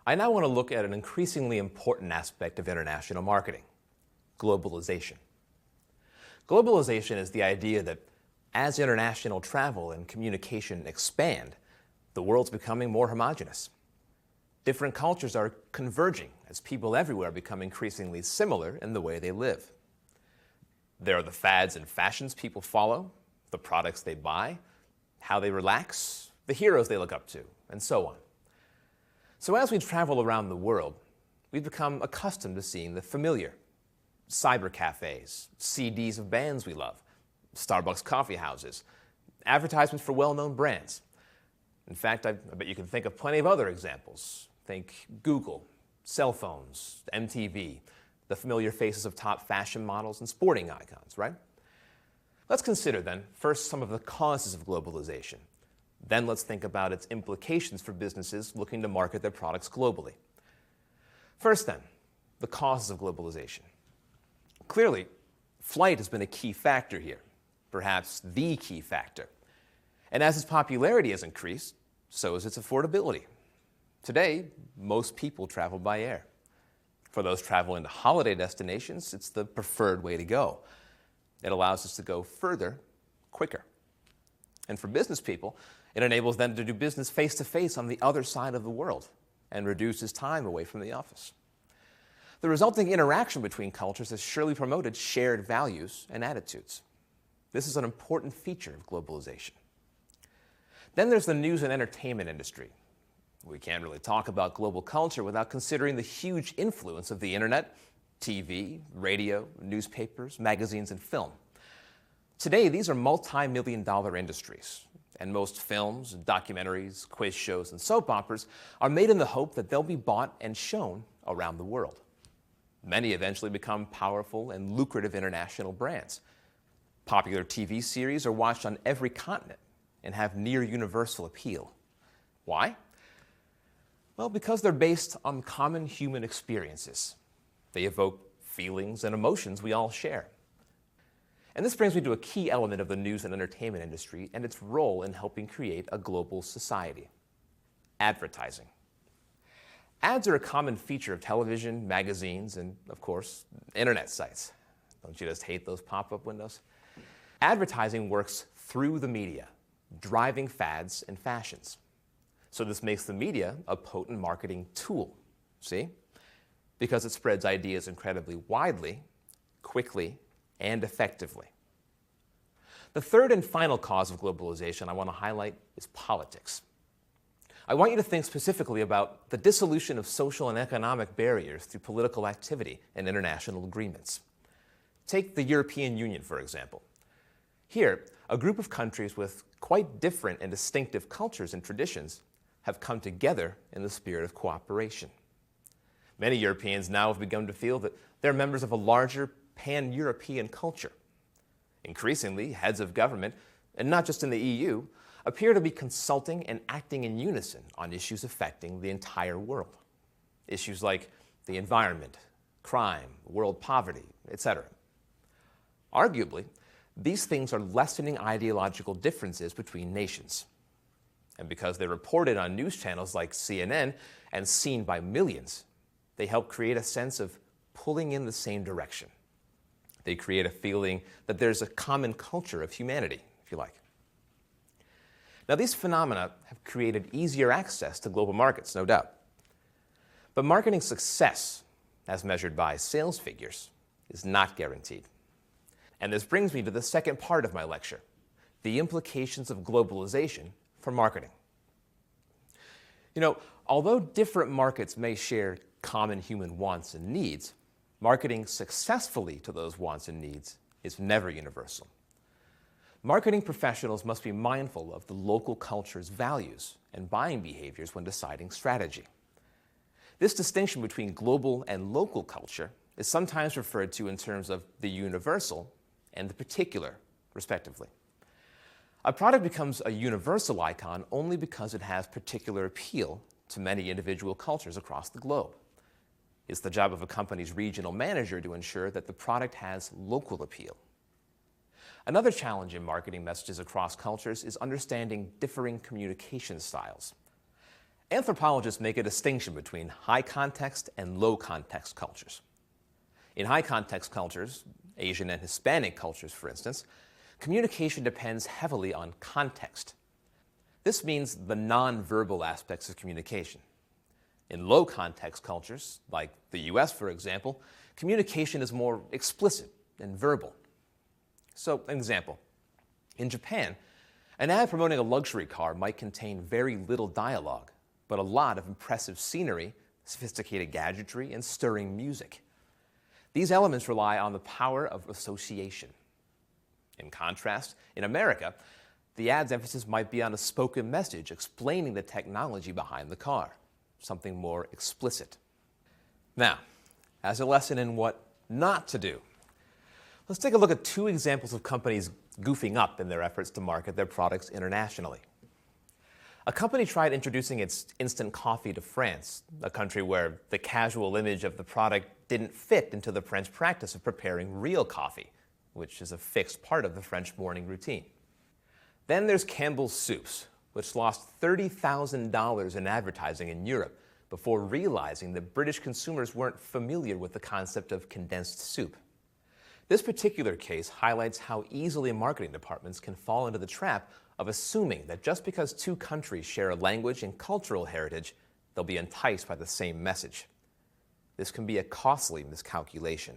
I now want to look at an increasingly important aspect of international marketing: globalization. Globalization is the idea that as international travel and communication expand, the world's becoming more homogeneous. Different cultures are converging as people everywhere become increasingly similar in the way they live. There are the fads and fashions people follow, the products they buy, how they relax, the heroes they look up to, and so on. So as we travel around the world, we've become accustomed to seeing the familiar: cyber cafes, CDs of bands we love, Starbucks coffee houses, advertisements for well-known brands. In fact, I bet you can think of plenty of other examples. Think Google, cell phones, MTV, the familiar faces of top fashion models and sporting icons, right? Let's consider then first some of the causes of globalization. Then let's think about its implications for businesses looking to market their products globally. First then, the causes of globalization. Clearly, flight has been a key factor here, perhaps the key factor. And as its popularity has increased, so has its affordability. Today, most people travel by air. For those traveling to holiday destinations, it's the preferred way to go. It allows us to go further, quicker. And for business people, it enables them to do business face-to-face on the other side of the world and reduces time away from the office. The resulting interaction between cultures has surely promoted shared values and attitudes. This is an important feature of globalization. Then there's the news and entertainment industry. We can't really talk about global culture without considering the huge influence of the internet, TV, radio, newspapers, magazines, and film. Today, these are multi-million-dollar industries, and most films, documentaries, quiz shows, and soap operas are made in the hope that they'll be bought and shown around the world. Many eventually become powerful and lucrative international brands. Popular TV series are watched on every continent and have near universal appeal. Why? Well, because they're based on common human experiences. They evoke feelings and emotions we all share. And this brings me to a key element of the news and entertainment industry and its role in helping create a global society: advertising. Ads are a common feature of television, magazines, and, of course, internet sites. Don't you just hate those pop-up windows? Advertising works through the media, driving fads and fashions. So this makes the media a potent marketing tool, see? Because it spreads ideas incredibly widely, quickly, and effectively. The third and final cause of globalization I want to highlight is politics. I want you to think specifically about the dissolution of social and economic barriers through political activity and international agreements. Take the European Union, for example. Here, a group of countries with quite different and distinctive cultures and traditions have come together in the spirit of cooperation. Many Europeans now have begun to feel that they're members of a larger pan-European culture. Increasingly, heads of government, and not just in the EU, appear to be consulting and acting in unison on issues affecting the entire world. Issues like the environment, crime, world poverty, etc. Arguably, these things are lessening ideological differences between nations. And because they're reported on news channels like CNN and seen by millions, they help create a sense of pulling in the same direction. They create a feeling that there's a common culture of humanity, if you like. Now, these phenomena have created easier access to global markets, no doubt. But marketing success, as measured by sales figures, is not guaranteed. And this brings me to the second part of my lecture: the implications of globalization for marketing. You know, although different markets may share common human wants and needs, marketing successfully to those wants and needs is never universal. Marketing professionals must be mindful of the local culture's values and buying behaviors when deciding strategy. This distinction between global and local culture is sometimes referred to in terms of the universal and the particular, respectively. A product becomes a universal icon only because it has particular appeal to many individual cultures across the globe. It's the job of a company's regional manager to ensure that the product has local appeal. Another challenge in marketing messages across cultures is understanding differing communication styles. Anthropologists make a distinction between high context and low context cultures. In high context cultures, Asian and Hispanic cultures for instance, communication depends heavily on context. This means the nonverbal aspects of communication. In low context cultures, like the US for example, communication is more explicit and verbal. So, an example. In Japan, an ad promoting a luxury car might contain very little dialogue, but a lot of impressive scenery, sophisticated gadgetry, and stirring music. These elements rely on the power of association. In contrast, in America, the ad's emphasis might be on a spoken message explaining the technology behind the car, something more explicit. Now, as a lesson in what not to do, let's take a look at two examples of companies goofing up in their efforts to market their products internationally. A company tried introducing its instant coffee to France, a country where the casual image of the product didn't fit into the French practice of preparing real coffee, which is a fixed part of the French morning routine. Then there's Campbell's Soups, which lost $30,000 in advertising in Europe before realizing that British consumers weren't familiar with the concept of condensed soup. This particular case highlights how easily marketing departments can fall into the trap of assuming that just because two countries share a language and cultural heritage, they'll be enticed by the same message. This can be a costly miscalculation.